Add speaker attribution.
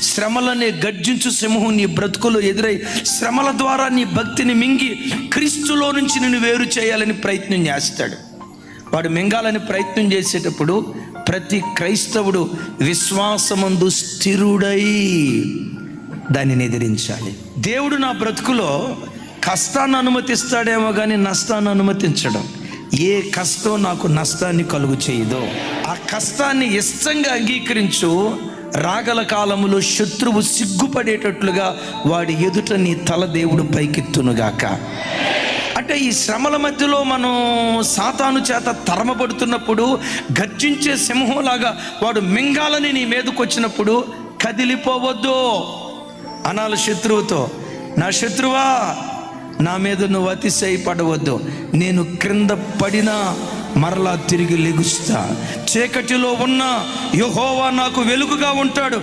Speaker 1: శ్రమలనే గర్జించు సింహం నీ బ్రతుకులో ఎదురై శ్రమల ద్వారా నీ భక్తిని మింగి క్రీస్తులో నుంచి నిన్ను వేరు చేయాలని ప్రయత్నం చేస్తాడు. వాడు మింగాలని ప్రయత్నం చేసేటప్పుడు ప్రతి క్రైస్తవుడు విశ్వాసమందు స్థిరుడై దానిని ఎదిరించాలి. దేవుడు నా బ్రతుకులో కష్టాన్ని అనుమతిస్తాడేమో కానీ నష్టాన్ని అనుమతించడం. ఏ కష్టం నాకు నష్టాన్ని కలుగు చేయదో ఆ కష్టాన్ని ఇష్టంగా అంగీకరించు. రాగల కాలములో శత్రువు సిగ్గుపడేటట్లుగా వాడి ఎదుట నీ తల దేవుడు పైకెత్తునుగాక. అంటే ఈ శ్రమల మధ్యలో మనం సాతాను చేత తరమబడుతున్నప్పుడు గర్జించే సింహంలాగా వాడు మింగాలని నీ మీదకు వచ్చినప్పుడు కదిలిపోవద్దు అనాలి శత్రువుతో. నా శత్రువా, నా మీద నువ్వు అతిశయపడవద్దు. నేను క్రింద పడినా మరలా తిరిగి లెగుస్తా. చీకటిలో ఉన్న యెహోవా నాకు వెలుగుగా ఉంటాడు.